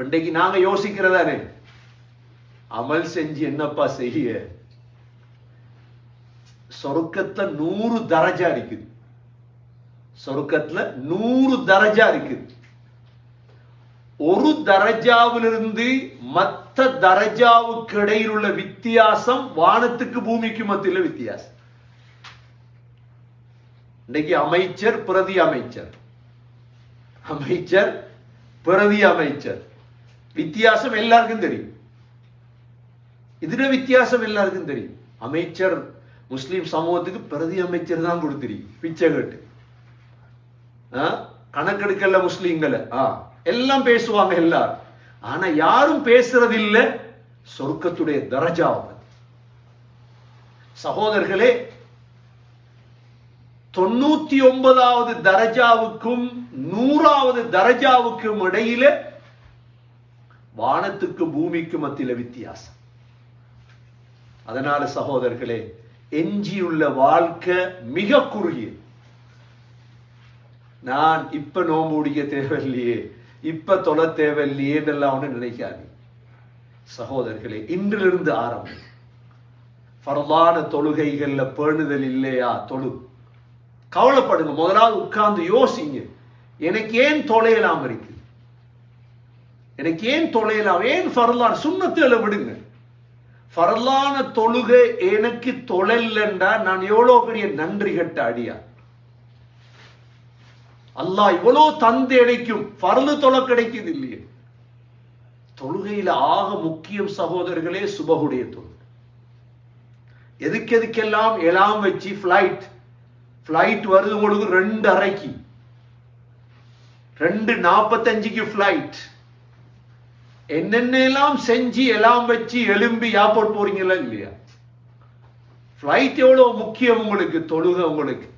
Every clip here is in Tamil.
இன்றைக்கு நாங்க யோசிக்கிறதானே, அமல் செஞ்சு என்னப்பா செய்ய? சொர்க்கத்துல 100 தரஜா இருக்குது. சொர்க்கத்துல 100 தரஜா இருக்குது. ஒரு தரஜாவிலிருந்து மற்ற தரஜாவுக்கு இடையில் உள்ள வித்தியாசம் வானத்துக்கு பூமிக்கு மத்தியில் வித்தியாசம். இன்னைக்கு அமைச்சர் பிரதி அமைச்சர், அமைச்சர் பிரதி அமைச்சர், வித்தியாசம் எல்லாருக்கும் தெரியும். இதுல வித்தியாசம் எல்லாருக்கும் தெரியும். அமைச்சர் முஸ்லிம் சமூகத்துக்கு பிரதி அமைச்சர் தான் கொடுத்திருக்கு, பிச்சை கேட்டு. கணக்கெடுக்கல முஸ்லீம்களை எல்லாம் பேசுவாங்க எல்லாரும். ஆனா யாரும் பேசுறது இல்ல சொர்க்கத்துடைய தரஜாவை. சகோதரர்களே, 99வது தரஜாவுக்கும் 100வது தரஜாவுக்கும் இடையில வானத்துக்கு பூமிக்கு மத்தியில வித்தியாசம். அதனால சகோதரர்களே, எஞ்சியுள்ள வாழ்க்கை மிக குறுகிய. நான் இப்ப நோம்பு முடிக்க தேவையில்லையே, இப்ப தொலை தேவையில்லையே எல்லாம் ஒண்ணு நினைக்காது. சகோதரர்களே, இன்றிலிருந்து ஆரம்பம். ஃபர்லான தொழுகைகள்ல பேணுதல் இல்லையா? கவலைப்படுங்க. முதலாவது உட்கார்ந்து யோசிங்க, எனக்கு ஏன் தொலையலாம் இருக்கு? எனக்கு ஏன் தொலையலாம்? ஏன் ஃபர்லான் சுன்னத்துல விடுங்க. ஃபர்லான தொழுகை எனக்கு தொழலண்டா நான் எவ்வளவு பெரிய நன்றி கட்ட அடியா. அல்லாஹ் இவ்வளவு தந்து இணைக்கும், ஃபர்லு தொலை கிடைக்குது இல்லையே. தொழுகையில ஆக முக்கியம் சகோதரர்களே சுபஹுடைய தொழுகை. எதுக்கெல்லாம் எல்லாம் வச்சு பிளைட் வருது உங்களுக்கு 2:30க்கு, 2:45க்கு பிளைட். என்னென்னலாம் செஞ்சு எல்லாம் வச்சு எழும்பி ஏர்போர்ட் போறீங்களா இல்லையா? பிளைட் எவ்வளவு முக்கியம் உங்களுக்கு, தொழுகை உங்களுக்கு.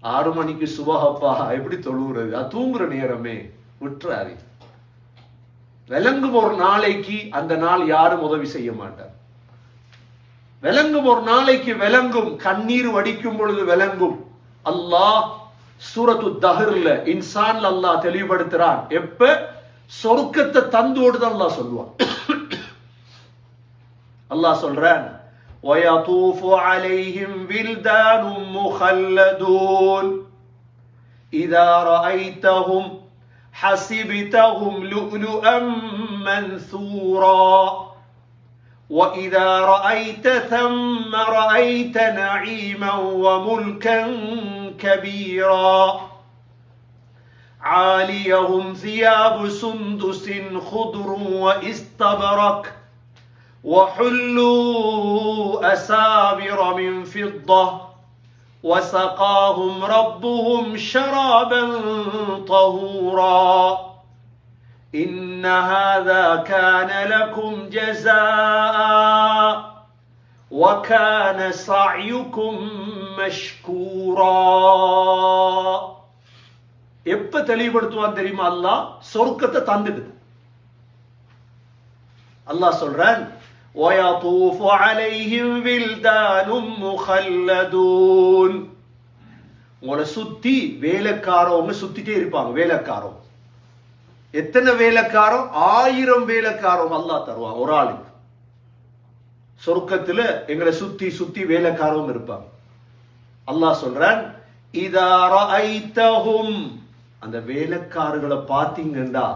6 மணிக்கு சுபஹப்பா எப்படி தொழுகிறது? அது தூங்குற நேரமே, விட்டுறாரு. விளங்கும் ஒரு நாளைக்கு அந்த நாள் யாரும் உதவி செய்ய மாட்டார். விளங்கும் ஒரு நாளைக்கு விளங்கும், கண்ணீர் வடிக்கும் பொழுது விளங்கும். அல்லாஹ் சூரத்து தஹ்ர்ல இன்சான்ல அல்லாஹ் தெளிவுபடுத்துறான். எப்ப சொர்க்கத்தை தந்து ஓடுதான் அல்லாஹ் சொல்லுவான். அல்லாஹ் சொல்றான், وَيَطُوفُ عَلَيْهِمْ وِلْدَانٌ مُخَلَّدُونَ إِذَا رَأَيْتَهُمْ حَسِبْتَهُمْ لُؤْلُؤًا مَنْثُورًا وَإِذَا رَأَيْتَ ثَمَّ رَأَيْتَ نَعِيمًا وَمُلْكًا كَبِيرًا عَالِيَهُمْ ثِيَابُ سُنْدُسٍ خُضْرٌ وَإِسْتَبْرَقٍ وَحُلُّوا أَسَاوِرَ مِنْ فِضَّةٍ وَسَقَاهُمْ رَبُّهُمْ شَرَابًا طَهُورًا إِنَّ هَذَا كَانَ لَكُمْ جَزَاءً وَكَانَ سَعْيُكُمْ مَشْكُورًا. எப்ப தெளிவுபடுத்துவான் தெரியுமா? அல்லாஹ் சொர்க்கத்தை தந்துடு. அல்லாஹ் சொல்றான், وَيَطُوفُ عَلَيْهِمْ وِلْدَانٌ مُخَلَّدُونَ. உங்களை சுத்தி வேலைக்காரவங்க சுத்திட்டே இருப்பாங்க. வேலைக்காரவங்க எத்தனை வேலைக்காரம்? 1000 வேலைக்காரம் அல்லாஹ் தருவான் ஒரு ஆளுக்கு. சொர்க்கத்துல எங்களை சுத்தி சுத்தி வேலைக்காரவும் இருப்பாங்க. அல்லாஹ் சொல்றான், இதா ரஅய்தஹும், அந்த வேலைக்காரர்களை பார்த்தீங்கன்னா,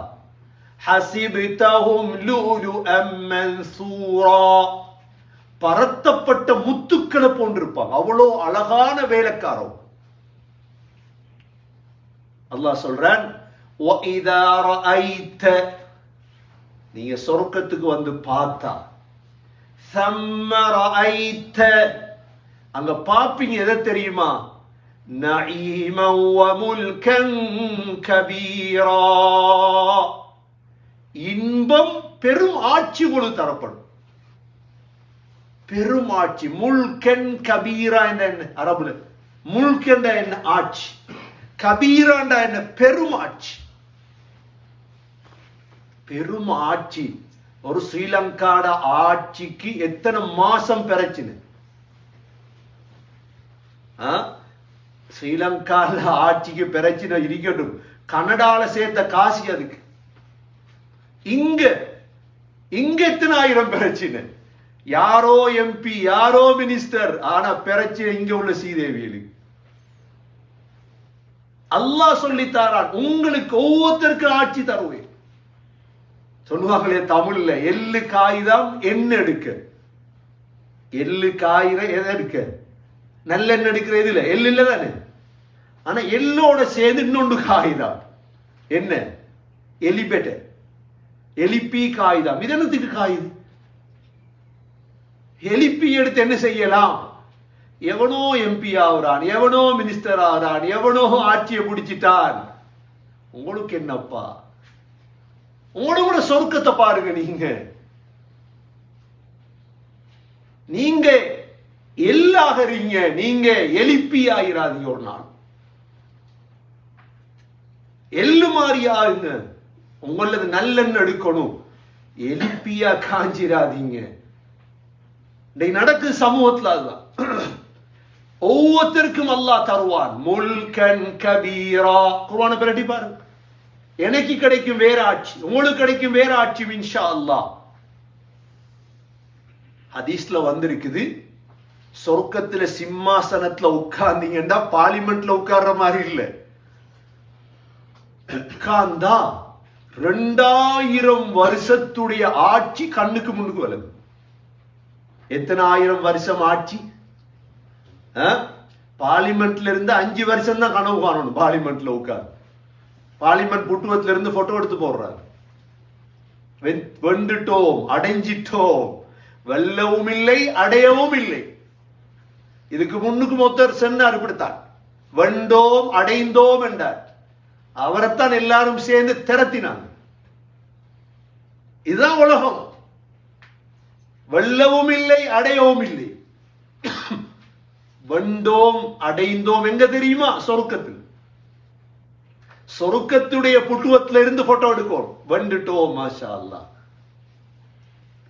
ஹஸிப்தஹும் லுலுஅம் மன்சூரா, பரத்தப்பட்ட முத்துக்களை போன்றிருப்பாங்க. அவ்வளோ அழகான வேலைக்காரன். அல்லாஹ் சொல்றான், وَإِذَا رَأَيْتَ, நீங்க சொர்க்கத்துக்கு வந்து பார்த்தா, ثَمَّ رَأَيْتَ, அங்க பாப்பீங்க எதை தெரியுமா? نَعِيمًا وَمُلْكًا كَبِيرًا, இன்பம் பெரும் ஆட்சி உங்களுக்கு தரப்படும். பெரும் ஆட்சி. முல்கன் கபீரா என்ன அரபுல? முல்கன் என்ன? ஆட்சி. கபீராண்டா என்ன? பெரும் ஆட்சி. பெரும் ஆட்சி. ஒரு ஸ்ரீலங்காட ஆட்சிக்கு எத்தனை மாசம் பெறச்சுன்னு? ஸ்ரீலங்கால ஆட்சிக்கு பிரச்சனை இருக்கட்டும், கனடால சேர்த்த காசு அதுக்கு. இங்க இங்க எத்தனை ஆயிரம் பிரச்சனை, யாரோ எம்பி யாரோ மினிஸ்டர், ஆனா பிரச்சனை இங்க உள்ள சீதேவியலுக்கு. அல்லாஹ் சொல்லித்தாரான், உங்களுக்கு ஒவ்வொருத்தருக்கும் ஆட்சி தருவேன். சொல்லுவாங்களே தமிழ்ல, எள்ளு காகிதம் எண்ணெய் எடுக்க, எள்ளு காகிதம் எதை எடுக்க, நல்லெண்ணெய் எடுக்கிறது இல்ல, எள்ளு இல்ல தானே. ஆனா எள்ளோட சேர்ந்து இன்னொன்று காகிதம் என்ன, எலிபெட்ட எலிப்பி காகிதம். இது என்னத்துக்கு காகிதம்? எலிப்பி எடுத்து என்ன செய்யலாம்? எவனோ எம்பி ஆகுறான், எவனோ மினிஸ்டர் ஆகுறான், எவனோ ஆட்சியை பிடிச்சிட்டான். உங்களுக்கு என்னப்பா? உங்களோட சொர்க்கத்தை பாருங்க. நீங்க எல்லாகிறீங்க, நீங்க எலிப்பி ஆகிறாதீங்க. ஒரு நாள் எள்ளு மாதிரி ஆகுங்க. உங்களது நல்லெண்ணெய் எடுக்கணும், எலிப்பியா காஞ்சிராதீங்க. நடக்கு சமூகத்தில் அதுதான். ஒவ்வொருத்தருக்கும் அல்லாஹ் தருவான் முல்கன் கபீரா. குர்ஆனை பிரட்டி பாருங்க. எனக்கு கிடைக்கும் வேற ஆட்சி, உங்களுக்கு கிடைக்கும் வேற ஆட்சி இன்ஷா அல்லாஹ். ஹதீஸ்ல வந்திருக்குது, சொர்க்கத்துல சிம்மாசனத்துல உட்கார்ந்தீங்கன்னா பார்லிமெண்ட்ல உட்கார்ற மாதிரி இல்ல, உட்கார்ந்தா 2000 வருஷத்துடைய ஆட்சி கண்ணுக்கு முன்னுக்கு வருது. எத்தனை ஆயிரம் வருஷம் ஆட்சி? பார்லிமெண்ட்ல இருந்து 5 வருஷம் தான் கனவு காணணும். பார்லிமெண்ட்ல உட்கார்ந்து பார்லிமெண்ட் புட்டுவத்துல இருந்து போட்டோ எடுத்து போடுறாரு. வெண்டுட்டோம், அடைஞ்சிட்டோம், வெல்லவும் இல்லை அடையவும் இல்லை. இதுக்கு முன்னுக்கு மொத்தர் சென்னார், இப்படித்தான் வெண்டோம் அடைந்தோம் என்றார். அவரைத்தான் எல்லாரும் சேர்ந்து திரட்டினாங்க. இதுதான் உலகம். வெல்லவும் இல்லை அடையவும் இல்லை. வெண்டோம் அடைந்தோம் எங்க தெரியுமா? சொர்க்கத்தில். சொர்க்கத்துடைய புட்டுவத்துல இருந்து போட்டோ எடுக்கும். வெண்டுட்டோம் மாஷா அல்லாஹ்.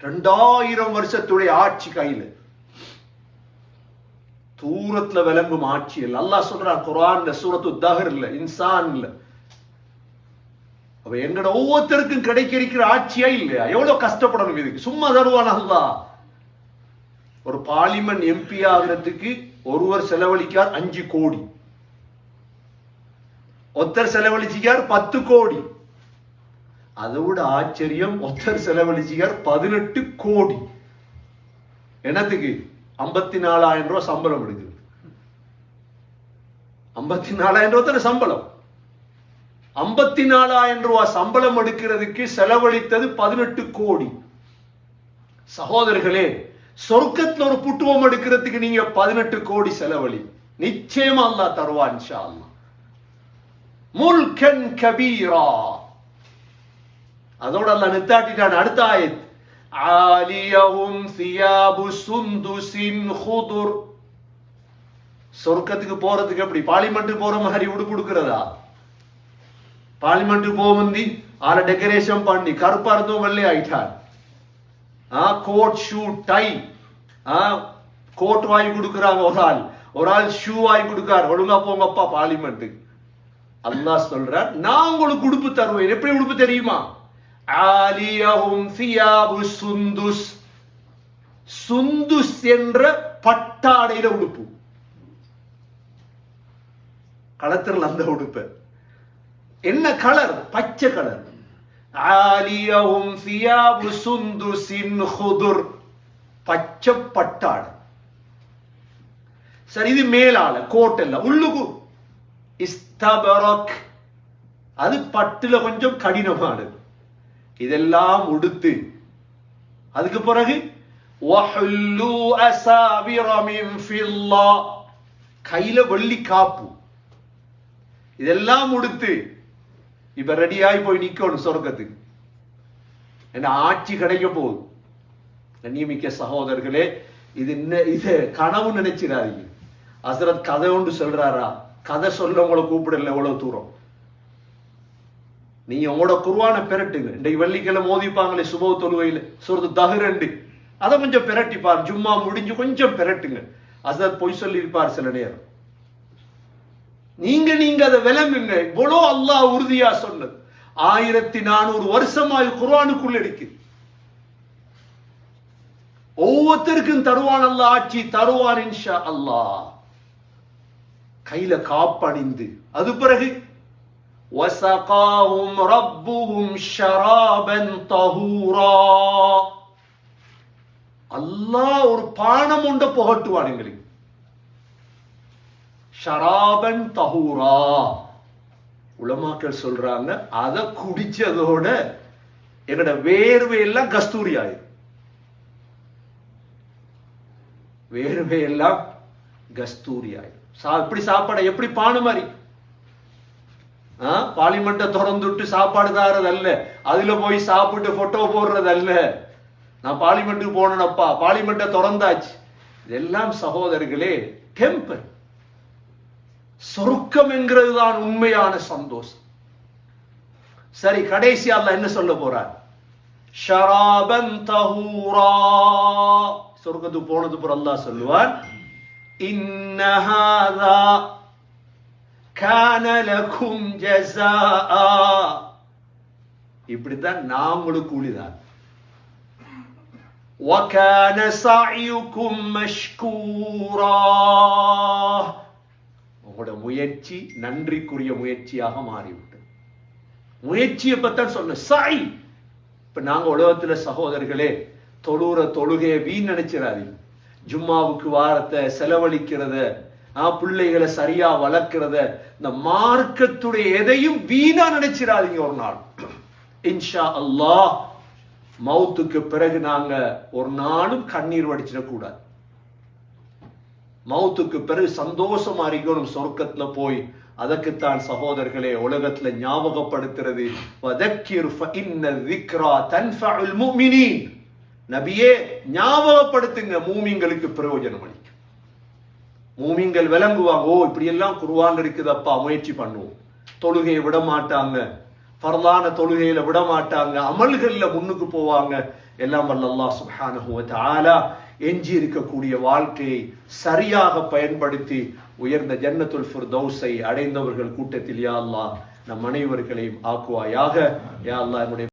2000 வருஷத்துடைய ஆட்சி கையில, தூரத்துல விளங்கும் ஆட்சி. அல்லாஹ் சொல்றான் குர்ஆன்ல, சூரத்து தஹ்ர்ல, இன்சான்ல. அப்ப எங்கட ஒவ்வொருத்தருக்கும் கிடைக்கிற ஆட்சியா இல்லையா? எவ்வளவு கஷ்டப்படணும் இதுக்கு. சும்மா தருவான் அல்லாஹ். ஒரு பார்லிமெண்ட் எம்பி ஆகிறதுக்கு ஒருவர் செலவழிக்கார் 5 கோடி, ஒருத்தர் செலவழிச்சிக்கார் 10 கோடி. அதை விட ஆச்சரியம், ஒருத்தர் செலவழிச்சிக்கார் 18 கோடி. என்னத்துக்கு? 54,000 ரூபாய் சம்பளம் எடுக்குது. 54,000 ரூபாய் சம்பளம். 54,000 ரூபாய் சம்பளம் எடுக்கிறதுக்கு செலவழித்தது 18 கோடி. சகோதரர்களே, சொர்க்கத்துல ஒரு புட்டுவம் எடுக்கிறதுக்கு நீங்க 18 கோடி செலவழி, நிச்சயமா அல்லாஹ் தருவான் இன்ஷா அல்லாஹ். முல்கன் கபீரா. அதோட அல்லாஹ் நித்தாட்டிட்டான். அடுத்த ஆயத், ஆலியஹும் சியாபு சுந்துசின் ஹுதுர். சொர்க்கத்துக்கு போறதுக்கு எப்படி பார்லிமெண்ட் போற மாதிரி உடுப்பு கொடுக்கிறதா? பார்லிமெண்ட் போகுந்தி ஆள டெக்கரேஷன் பண்ணி கருப்பா இருந்தும் வெள்ளை ஆயிட்டான். கோட் ஷூ டை, கோட் வாங்கி கொடுக்கிறாங்க. ஒரு ஆள் ஷூ வாங்கி கொடுக்காரு. ஒழுங்கா போங்கப்பா பார்லிமெண்ட். அல்லாஹ் சொல்றார், நான் உங்களுக்கு உடுப்பு தருவேன். எப்படி உடுப்பு தெரியுமா? ஆலியஹும் சியாபு சுந்துஸ். சுந்துஸ் என்ற பட்டாடையில உடுப்பு. களத்திரல் அந்த உடுப்பு என்ன கலர்? பச்சை கலர். ஆலியஹும் சியாபு சுந்துசின் ஹுதுர். பச்சை பட்டாடை. சரி, இது மேலால கோட் இல்ல, உள்ளுக்கு இஸ்தபரக். அது பட்டுல கொஞ்சம் கடினமானது. இதெல்லாம் உடுத்து அதுக்கு பிறகு வஹுல்லு அஸாபிர மின் ஃபில்லா. கையில வெள்ளி காப்பு. இதெல்லாம் உடுத்து இப்ப ரெடியாகி போய் நிக்கணும் சொர்க்கத்துக்கு. என்ன ஆட்சி கிடைக்க போகுது. கண்ணியமிக்க சகோதரர்களே, இது கனவு நினைச்சிடாதீங்க. ஹஸ்ரத் கதை ஒன்று சொல்றாரா? கதை சொல்ல உங்களை கூப்பிடல. எவ்வளவு தூரம் நீங்க உங்களோட குர்ஆனை பெரட்டுங்க. இன்றைக்கு வெள்ளிக்கிழமை மோதிப்பாங்களே சுபஹ் தொழுகையில சூரத்து தஹ்ர், அதை கொஞ்சம் பெரட்டிப்பார். ஜும்மா முடிஞ்சு கொஞ்சம் பெரட்டுங்க. ஹஸ்ரத் பொய் சொல்லி இருப்பார் சில நேரம். நீங்க அதை விளங்குங்க. இவ்வளோ அல்லாஹ் உறுதியா சொன்னது. 1400 வருஷமாய் குர்ஆனுக்குள்ள இருக்கு. ஒவ்வொருத்தருக்கும் தருவான் அல்லாஹ், ஆட்சி தருவான் இன்ஷா அல்லாஹ். கையில காப்பணிந்து அது பிறகு وَسَقَاهُمْ رَبُّهُمْ شَرَابًا طَهُورًا, அல்லாஹ் ஒரு பானம் ஒன்றை புகட்டுவான் எங்களுக்கு. ஷராபன் தஹூரா, உலமாக்கள் சொல்றாங்க அதை குடிச்சதோட எங்கட வேர்வையெல்லாம் கஸ்தூரி ஆயிரும். வேர்வையெல்லாம் கஸ்தூரி ஆயிரும். எப்படி சாப்பாடு, எப்படி பானு மாதிரி பார்லிமெண்ட்டை திறந்துட்டு சாப்பாடு தாரது அல்ல, அதுல போய் சாப்பிட்டு போட்டோ போடுறது அல்ல. நான் பார்லிமெண்ட்டுக்கு போனப்பா, பார்லிமெண்ட்டை திறந்தாச்சு. இதெல்லாம் சகோதரர்களே டெம்பர். சொர்க்கம் என்கிறது தான் உண்மையான சந்தோஷம். சரி, கடைசி அல்லாஹ் என்ன சொல்ல போறார்? ஷராபன் தஹூரா. சொர்க்கத்துக்கு போனது போற அல்லாஹ் சொல்லுவான், இன்ன ஹாதா கான லகும் ஜஸாஆ, இப்படித்தான் நாங்களும் கூலிதான். وَكَانَ سَعْيُكُمْ مَشْكُورًا, உங்களோட முயற்சி நன்றிக்குரிய முயற்சியாக மாறிவிட்டது. முயற்சியை பத்தான் சொன்ன சாய். இப்ப நாங்க உலகத்துல சகோதரர்களே தொழுற தொழுகையை வீண் நினைச்சிடாதீங்க. ஜும்மாவுக்கு வாரத்தை செலவழிக்கிறத, பிள்ளைகளை சரியா வளர்க்கிறத, இந்த மார்க்கத்துடைய எதையும் வீணா நினைச்சிடாதீங்க. ஒரு நாள் இன்ஷா அல்லாஹ் மௌத்துக்கு பிறகு நாங்க ஒரு நாளும் கண்ணீர் வடிச்சிடக்கூடாது. மௌத்துக்கு பிறகு சந்தோஷமா இருக்கணும் சொர்க்கத்துல போய். அதற்குத்தான் சகோதரர்களே உலகத்துல ஞாபகப்படுத்துறது, வதக்கிர் ஃபஇன்ன ذிக்ரா தன்ஃபஉல் முஃமினீன். நபியே ஞாபகப்படுத்துங்க, மூமின்களுக்கு பிரயோஜனம் அளிக்கும். மூமின்கள் விளங்குவாங்க, ஓ இப்படி எல்லாம் குர்ஆன் இருக்குதப்பா, முயற்சி பண்ணுவோம். தொழுகையை விட மாட்டாங்க, ஃபர்லான தொழுகையில விட மாட்டாங்க, அமல்கள்ல முன்னுக்கு போவாங்க. எல்லாம் வல்ல அல்லாஹ் சுப்ஹானஹு வ தஆலா எஞ்சி இருக்கக்கூடிய வாழ்க்கையை சரியாக பயன்படுத்தி உயர்ந்த ஜன்னத்துல் ஃபிர்தௌஸை அடைந்தவர்கள் கூட்டத்தில் யா அல்லாஹ் நம் அனைவர்களையும் ஆக்குவாயாக. யா அல்லாஹ் என்னுடைய